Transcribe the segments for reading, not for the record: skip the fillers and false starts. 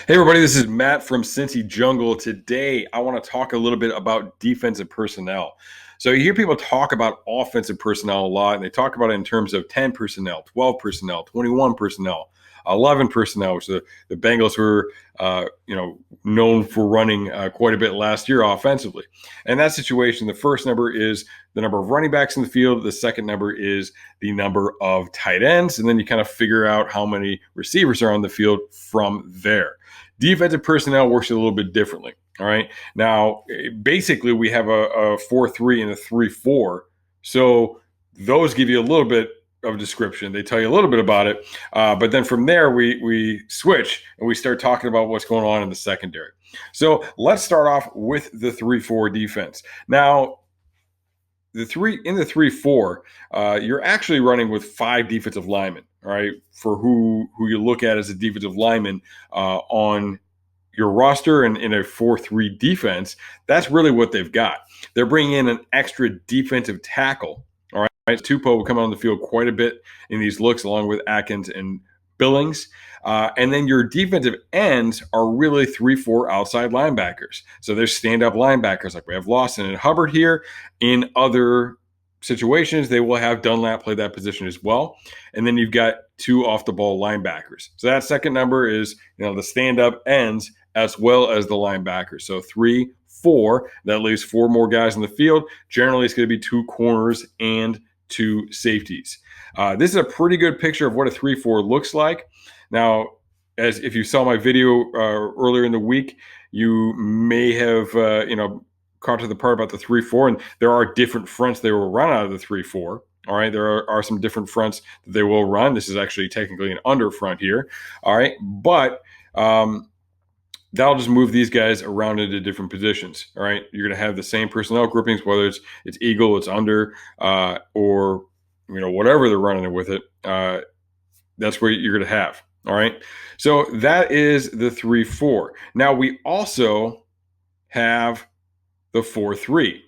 Hey everybody, this is Matt from Cincy Jungle. Today, I want to talk a little bit about defensive personnel. So you hear people talk about offensive personnel a lot, and they talk about it in terms of 10 personnel, 12 personnel, 21 personnel, 11 personnel, which the Bengals were, known for running quite a bit last year offensively. And that situation, the first number is the number of running backs in the field. The second number is the number of tight ends, and then you kind of figure out how many receivers are on the field from there. Defensive personnel works a little bit differently. All right. Now, basically, we have a 4-3 and a 3-4. So those give you a little bit of description. They tell you a little bit about it. But then from there, we switch and we start talking about what's going on in the secondary. So let's start off with the 3-4 defense. Now, the 3-4, you're actually running with 5 defensive linemen. All right, for who you look at as a defensive lineman on your roster and in a 4-3 defense, that's really what they've got. They're bringing in an extra defensive tackle. All right, Tupo will come on the field quite a bit in these looks, along with Atkins and Billings. And then your defensive ends are really 3-4 outside linebackers. So there's stand-up linebackers like we have Lawson and Hubbard here. In other situations, they will have Dunlap play that position as well. And then you've got 2 off-the-ball linebackers. So that second number is the stand-up ends as well as the linebackers. So 3-4, that leaves 4 more guys in the field. Generally, it's going to be 2 corners and 2 safeties. This is a pretty good picture of what a 3-4 looks like. Now, as if you saw my video earlier in the week, you may have caught to the part about the 3-4, and there are different fronts they will run out of the 3-4. All right, there are some different fronts that they will run. This is actually technically an under front here. All right, but that'll just move these guys around into different positions. All right, you're going to have the same personnel groupings, whether it's eagle, it's under, or whatever they're running with it. That's what you're going to have. All right, so that is the 3-4. Now we also have the 4-3.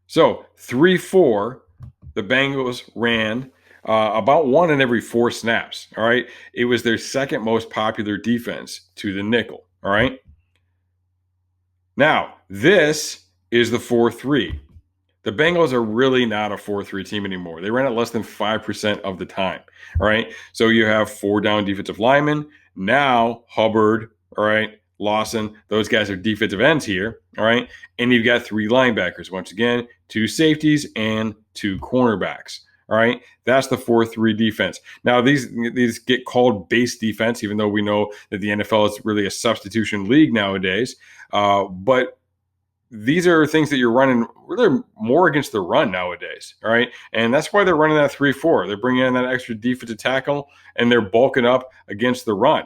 So 3-4, the Bengals ran about 1 in every 4 snaps. All right, it was their second most popular defense to the nickel. All right. Now, this is the 4-3. The Bengals are really not a 4-3 team anymore. They ran it less than 5% of the time. All right. So you have 4 down defensive linemen. Now, Hubbard, all right, Lawson, those guys are defensive ends here. All right. And you've got 3 linebackers. Once again, 2 safeties and 2 cornerbacks. All right, that's the 4-3 defense. Now these get called base defense, even though we know that the NFL is really a substitution league nowadays. But these are things that you're running really more against the run nowadays. All right, and that's why they're running that 3-4. They're bringing in that extra defensive tackle, and they're bulking up against the run.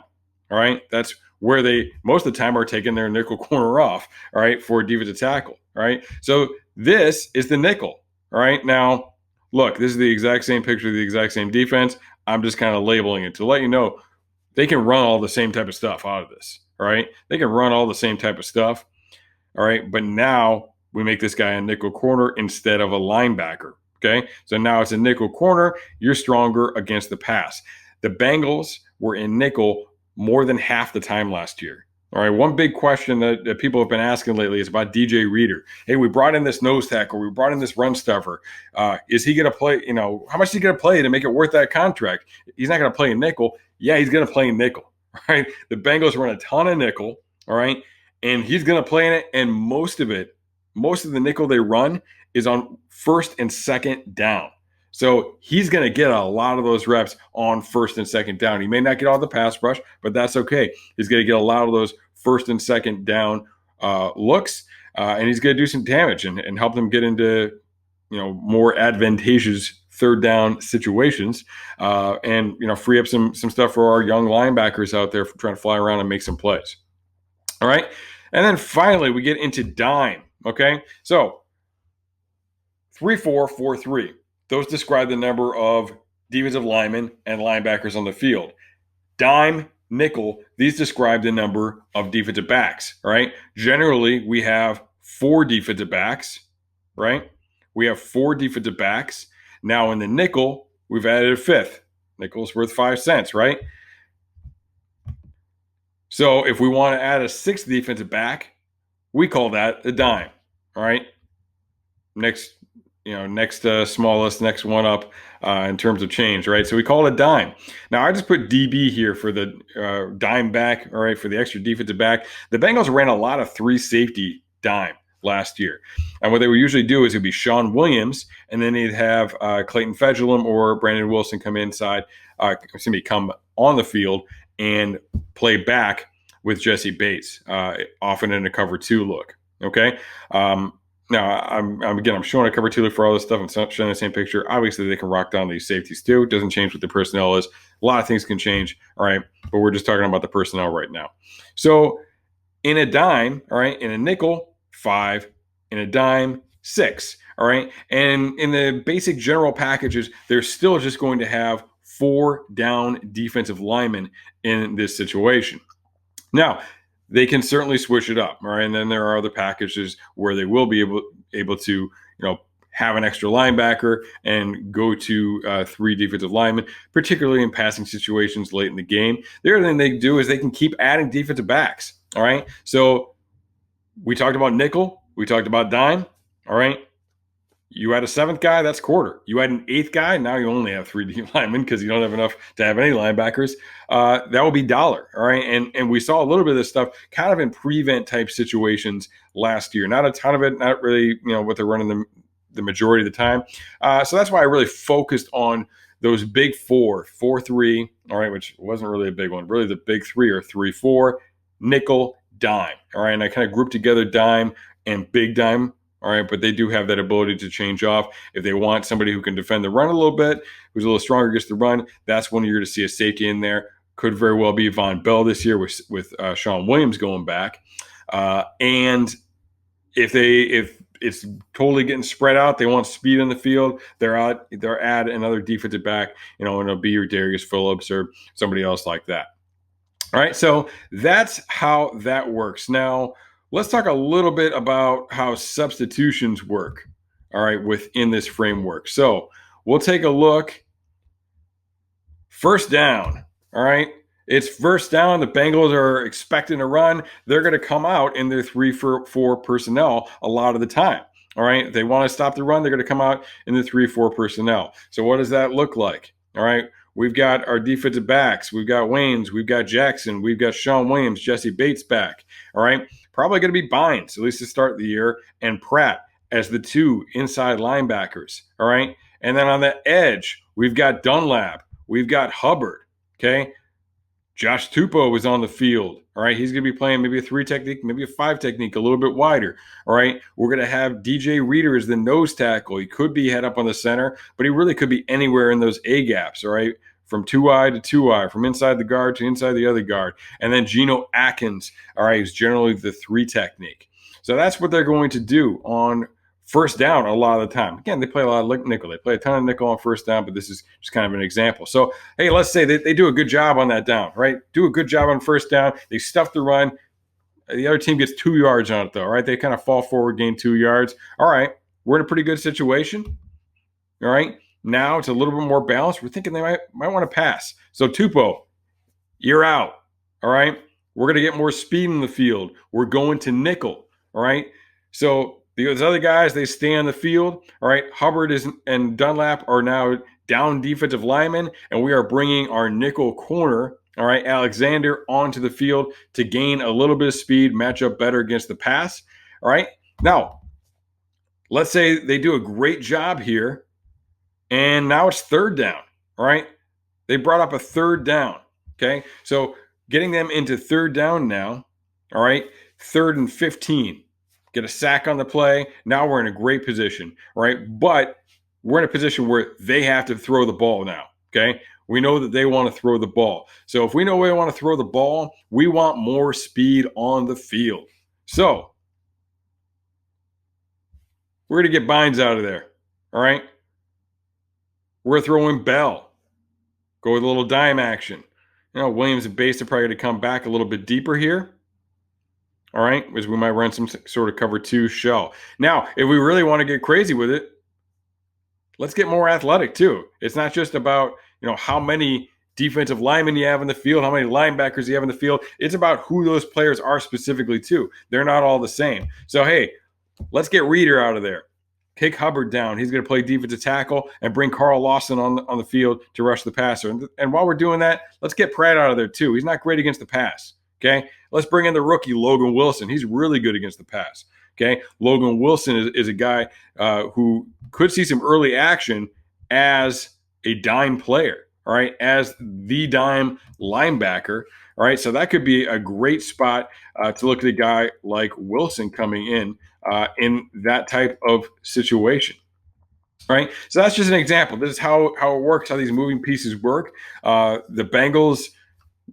All right, that's where they most of the time are taking their nickel corner off. All right, for a defensive tackle. All right, so this is the nickel. All right, now. Look, this is the exact same picture of the exact same defense. I'm just kind of labeling it to let you know they can run all the same type of stuff out of this. All right. They can run all the same type of stuff. All right. But now we make this guy a nickel corner instead of a linebacker. Okay. So now it's a nickel corner. You're stronger against the pass. The Bengals were in nickel more than half the time last year. All right, one big question that people have been asking lately is about DJ Reader. Hey, we brought in this nose tackle. We brought in this run stuffer. Is he going to play? How much is he going to play to make it worth that contract? He's not going to play in nickel. Yeah, he's going to play in nickel. All right, the Bengals run a ton of nickel. All right, and he's going to play in it. And most of the nickel they run is on first and second down. So he's going to get a lot of those reps on first and second down. He may not get all the pass rush, but that's okay. He's going to get a lot of those first and second down looks, and he's going to do some damage and help them get into more advantageous third down situations, and free up some stuff for our young linebackers out there trying to fly around and make some plays. All right, and then finally we get into dime. Okay, so 3-4, 4-3. Those describe the number of defensive linemen and linebackers on the field. Dime, nickel, these describe the number of defensive backs, right? Generally, we have 4 defensive backs, right? We have 4 defensive backs. Now in the nickel, we've added a 5th. Nickel's worth 5 cents, right? So if we want to add a sixth defensive back, we call that a dime. All right. Next, next smallest, next one up in terms of change, right? So we call it a dime. Now I just put DB here for the dime back, all right, for the extra defensive back. The Bengals ran a lot of three safety dime last year, and what they would usually do is it'd be Sean Williams, and then they'd have Clayton Fedulum or Brandon Wilson come inside, come on the field and play back with Jesse Bates, often in a cover two look. Okay. Now, I'm showing a cover two look for all this stuff. I'm showing the same picture. Obviously, they can rock down these safeties too. It doesn't change what the personnel is. A lot of things can change, all right? But we're just talking about the personnel right now. So in a dime, all right, in a nickel, 5, in a dime, 6, all right? And in the basic general packages, they're still just going to have 4 down defensive linemen in this situation. Now, they can certainly switch it up, all right? And then there are other packages where they will be able to, have an extra linebacker and go to 3 defensive linemen, particularly in passing situations late in the game. The other thing they do is they can keep adding defensive backs, all right? So we talked about nickel, we talked about dime, all right? You had a 7th guy, that's quarter. You had an 8th guy, now you only have 3 D linemen because you don't have enough to have any linebackers. That would be dollar, all right? And we saw a little bit of this stuff kind of in prevent type situations last year. Not a ton of it, not really, what they're running the majority of the time. So that's why I really focused on those big 4-3, all right, which wasn't really a big one. Really the big 3 are 3-4, nickel, dime, all right? And I kind of grouped together dime and big dime. All right, but they do have that ability to change off. If they want somebody who can defend the run a little bit, who's a little stronger against the run, that's when you're going to see a safety in there. Could very well be Von Bell this year with Sean Williams going back. And if it's totally getting spread out, they want speed in the field, they're add another defensive back, and it'll be your Darius Phillips or somebody else like that. All right, so that's how that works. Now, let's talk a little bit about how substitutions work, all right, within this framework. So we'll take a look. First down, all right? It's first down. The Bengals are expecting to run. They're going to come out in their 3-4 personnel a lot of the time, all right? If they want to stop the run, they're going to come out in the 3-4 personnel. So what does that look like, all right? We've got our defensive backs. We've got Waynes. We've got Jackson. We've got Sean Williams, Jesse Bates back. All right. Probably going to be Bynes, at least to start the year, and Pratt as the 2 inside linebackers. All right. And then on the edge, we've got Dunlap. We've got Hubbard. Okay. Josh Tupou is on the field. All right. He's going to be playing maybe a 3 technique, maybe a 5 technique, a little bit wider. All right. We're going to have DJ Reader as the nose tackle. He could be head up on the center, but he really could be anywhere in those A gaps. All right. From 2-eye to 2-eye, from inside the guard to inside the other guard. And then Geno Atkins, all right, is generally the 3 technique. So that's what they're going to do on first down a lot of the time. Again, they play a lot of nickel. They play a ton of nickel on first down, but this is just kind of an example. So, hey, let's say they do a good job on that down, right? Do a good job on first down. They stuff the run. The other team gets 2 yards on it, though, right? They kind of fall forward, gain 2 yards. All right, we're in a pretty good situation, all right? Now it's a little bit more balanced. We're thinking they might want to pass. So Tupou, you're out. All right. We're going to get more speed in the field. We're going to nickel. All right. So those other guys, they stay on the field. All right. Hubbard and Dunlap are now down defensive linemen, and we are bringing our nickel corner, all right, Alexander, onto the field to gain a little bit of speed, match up better against the pass. All right. Now, let's say they do a great job here. And now it's third down, all right? They brought up a third down, okay? So getting them into third down now, all right? 3rd and 15. Get a sack on the play. Now we're in a great position, all right? But we're in a position where they have to throw the ball now, okay? We know that they want to throw the ball. So if we know they want to throw the ball, we want more speed on the field. So we're going to get Bynes out of there, all right? We're throwing Bell. Go with a little dime action. Williams and Bates are probably going to come back a little bit deeper here. All right, as we might run some sort of cover 2 shell. Now, if we really want to get crazy with it, let's get more athletic too. It's not just about how many defensive linemen you have in the field, how many linebackers you have in the field. It's about who those players are specifically, too. They're not all the same. So, hey, let's get Reeder out of there. Kick Hubbard down. He's going to play defensive tackle and bring Carl Lawson on the field to rush the passer. And while we're doing that, let's get Pratt out of there too. He's not great against the pass. Okay. Let's bring in the rookie, Logan Wilson. He's really good against the pass. Okay. Logan Wilson is a guy who could see some early action as a dime player. All right. As the dime linebacker. All right. So that could be a great spot to look at a guy like Wilson coming in that type of situation. Right. So that's just an example. This is how it works, how these moving pieces work. The Bengals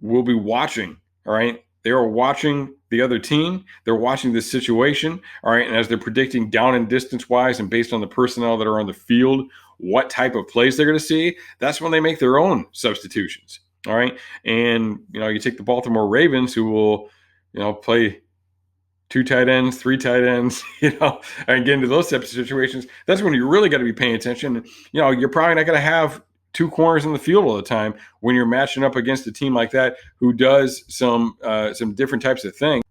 will be watching. All right. They are watching the other team. They're watching this situation. All right. And as they're predicting down and distance wise and based on the personnel that are on the field, what type of plays they're going to see, that's when they make their own substitutions. All right. And, you take the Baltimore Ravens, who will, play 2 tight ends, 3 tight ends, and get into those types of situations. That's when you really got to be paying attention. You're probably not going to have 2 corners in the field all the time when you're matching up against a team like that who does some different types of things.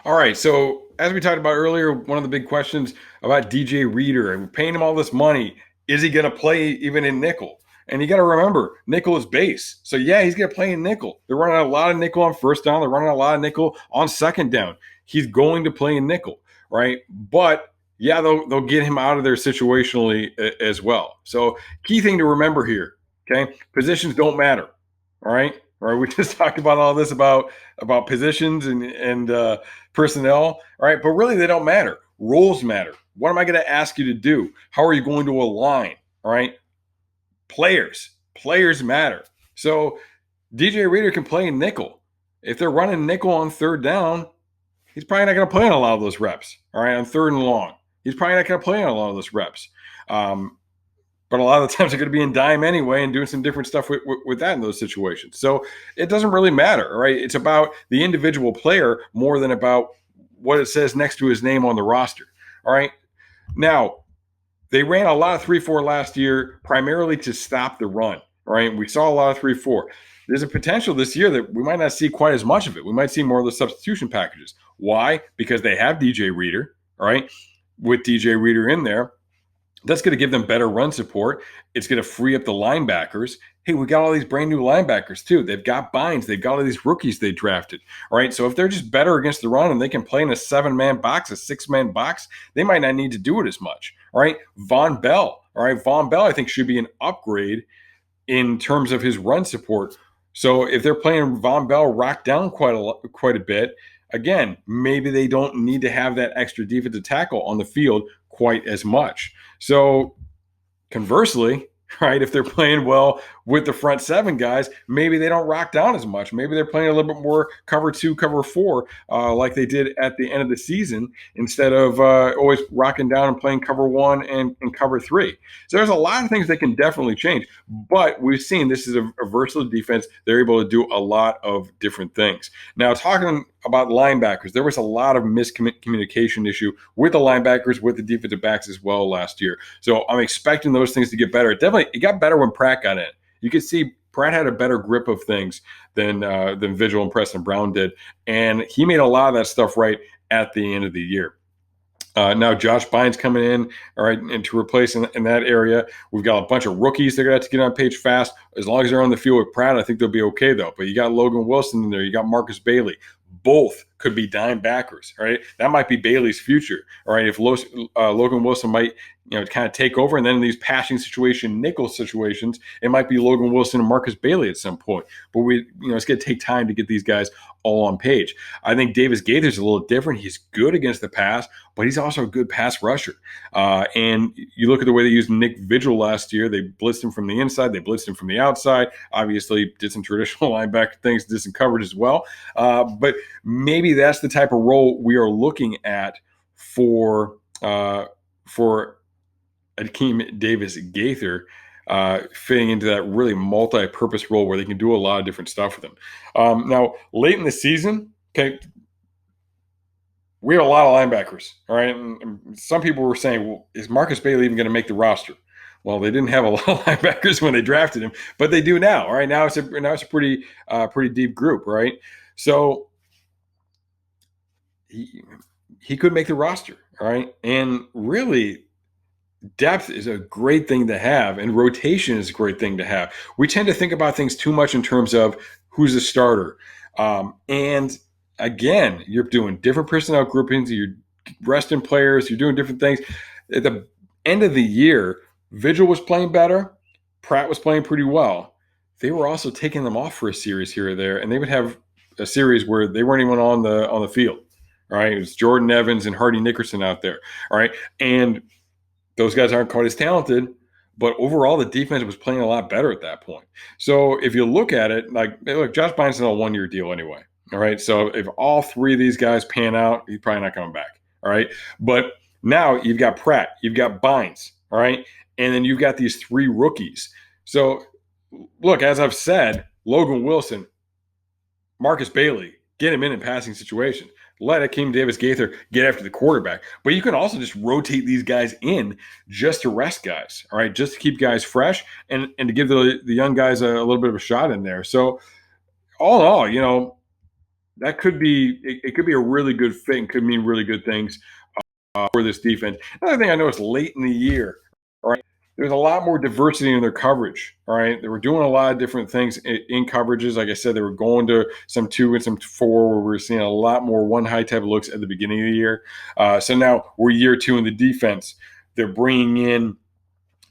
All right, so as we talked about earlier, one of the big questions about DJ Reeder, and we're paying him all this money, is he going to play even in nickel? And you got to remember, nickel is base. So, yeah, he's going to play in nickel. They're running a lot of nickel on first down. They're running a lot of nickel on second down. He's going to play in nickel, right? But, yeah, they'll get him out of there situationally as well. So, key thing to remember here, okay, positions don't matter, all right? All right, we just talked about all this about positions and personnel, all right? But really, they don't matter. Roles matter. What am I going to ask you to do? How are you going to align, all right? Players matter. So DJ Reeder can play in nickel. If they're running nickel on third down, he's probably not going to play on a lot of those reps. All right, on third and long, he's probably not going to play on a lot of those reps. But a lot of the times they're going to be in dime anyway and doing some different stuff with that in those situations. So it doesn't really matter, right? It's about the individual player more than about what it says next to his name on the roster. All right. Now, they ran a lot of 3-4 last year, primarily to stop the run. Right? We saw a lot of 3-4. There's a potential this year that we might not see quite as much of it. We might see more of the substitution packages. Why? Because they have DJ Reeder, all right? With DJ Reeder in there, that's going to give them better run support. It's going to free up the linebackers. Hey, we got all these brand new linebackers too. They've got Bynes. They've got all these rookies they drafted. All right. So if they're just better against the run and they can play in a 7-man box, a 6-man box, they might not need to do it as much. All right. Von Bell. All right. Von Bell, I think, should be an upgrade in terms of his run support. So if they're playing Von Bell rock down quite a bit, again, maybe they don't need to have that extra defensive tackle on the field quite as much. So conversely, right, if they're playing well with the front 7 guys, maybe they don't rock down as much. Maybe they're playing a little bit more cover 2, cover 4, like they did at the end of the season, instead of always rocking down and playing cover 1 and cover 3. So there's a lot of things that can definitely change. But we've seen this is a versatile defense. They're able to do a lot of different things. Now, talking about linebackers, there was a lot of miscommunication issue with the linebackers, with the defensive backs as well last year. So I'm expecting those things to get better. It got better when Pratt got in. You could see Pratt had a better grip of things than Vigil and Preston Brown did, and he made a lot of that stuff right at the end of the year. Now Josh Bynes coming in, all right, and to replace in that area. We've got a bunch of rookies they're going to have to get on page fast. As long as they're on the field with Pratt, I think they'll be okay, though. But you got Logan Wilson in there. You got Marcus Bailey. Both could be dime backers, right? That might be Bailey's future, all right? If Logan Wilson might, kind of take over, and then in these passing nickel situations, it might be Logan Wilson and Marcus Bailey at some point. But it's going to take time to get these guys all on page. I think Davis Gaither's a little different. He's good against the pass, but he's also a good pass rusher. And you look at the way they used Nick Vigil last year. They blitzed him from the inside. They blitzed him from the outside. Obviously, did some traditional linebacker things, did some coverage as well. But maybe that's the type of role we are looking at for Akeem Davis Gaither, fitting into that really multi-purpose role where they can do a lot of different stuff with him. Now, late in the season, okay, we have a lot of linebackers, all right? And some people were saying, well, is Marcus Bailey even going to make the roster? Well, they didn't have a lot of linebackers when they drafted him, but they do now. All right, now it's a pretty deep group, right? So he he could make the roster, all right, and really depth is a great thing to have, and rotation is a great thing to have. We tend to think about things too much in terms of who's a starter, and again, you're doing different personnel groupings, you're resting players, you're doing different things. At the end of the year, Vigil was playing better, Pratt was playing pretty well. They were also taking them off for a series here or there, and they would have a series where they weren't even on the field. All right, it was Jordan Evans and Hardy Nickerson out there. All right, and those guys aren't quite as talented, but overall the defense was playing a lot better at that point. So if you look at it, like, look, Josh Bynes on a 1-year deal anyway. All right. So if all three of these guys pan out, he's probably not coming back. All right. But now you've got Pratt, you've got Bynes. All right. And then you've got these three rookies. So look, as I've said, Logan Wilson, Marcus Bailey, get him in passing situations. Let Akeem Davis Gaither get after the quarterback. But you can also just rotate these guys in just to rest guys, all right, just to keep guys fresh and to give the young guys a little bit of a shot in there. So all in all, that could be it could be a really good fit and could mean really good things for this defense. Another thing I noticed late in the year, all right, there's a lot more diversity in their coverage. All right, they were doing a lot of different things in coverages. Like I said, they were going to some 2 and some 4, where we were seeing a lot more 1 high type of looks at the beginning of the year. So now we're year 2 in the defense. They're bringing in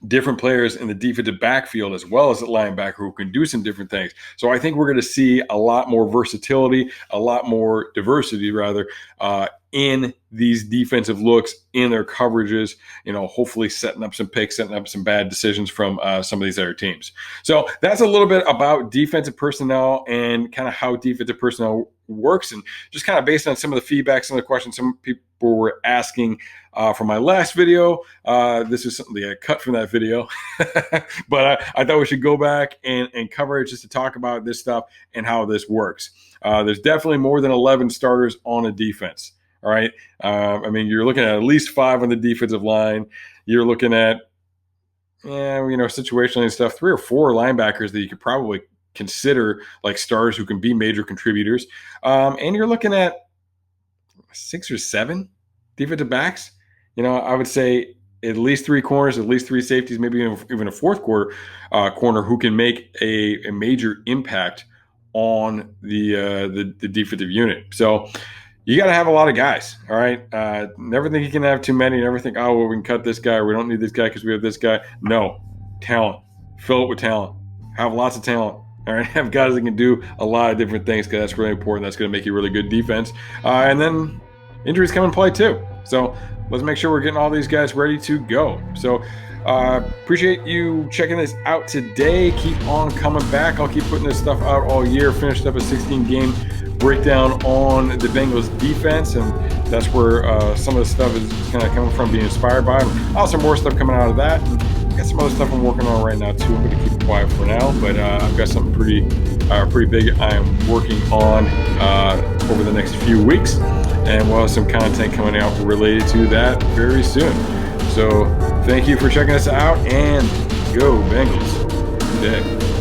different players in the defensive backfield as well as the linebacker who can do some different things. So I think we're going to see a lot more versatility, a lot more diversity, rather, in these defensive looks, in their coverages, hopefully setting up some picks, setting up some bad decisions from some of these other teams. So that's a little bit about defensive personnel and kind of how defensive personnel works, and just kind of based on some of the feedback, some of the questions some people were asking from my last video. This is something that I cut from that video, but I thought we should go back and cover it just to talk about this stuff and how this works. There's definitely more than 11 starters on a defense. All right. You're looking at least 5 on the defensive line. You're looking at, situationally and stuff, 3 or 4 linebackers that you could probably consider like stars who can be major contributors. And you're looking at 6 or 7 defensive backs. I would say at least 3 corners, at least 3 safeties, maybe even a fourth corner who can make a major impact on the defensive unit. So you got to have a lot of guys, all right? Never think you can have too many. Never think, oh, well, we can cut this guy, or we don't need this guy because we have this guy. No. Talent. Fill it with talent. Have lots of talent. All right, have guys that can do a lot of different things, because that's really important. That's going to make you a really good defense. And then injuries come and play too. So let's make sure we're getting all these guys ready to go. So appreciate you checking this out today. Keep on coming back. I'll keep putting this stuff out all year. Finished up a 16-game breakdown on the Bengals defense, and that's where some of the stuff is kind of coming from, being inspired by. Also more stuff coming out of that. And got some other stuff I'm working on right now too. I'm going to keep it quiet for now, but I've got something pretty big I am working on over the next few weeks, and we'll have some content coming out related to that very soon. So thank you for checking us out, and go Bengals today.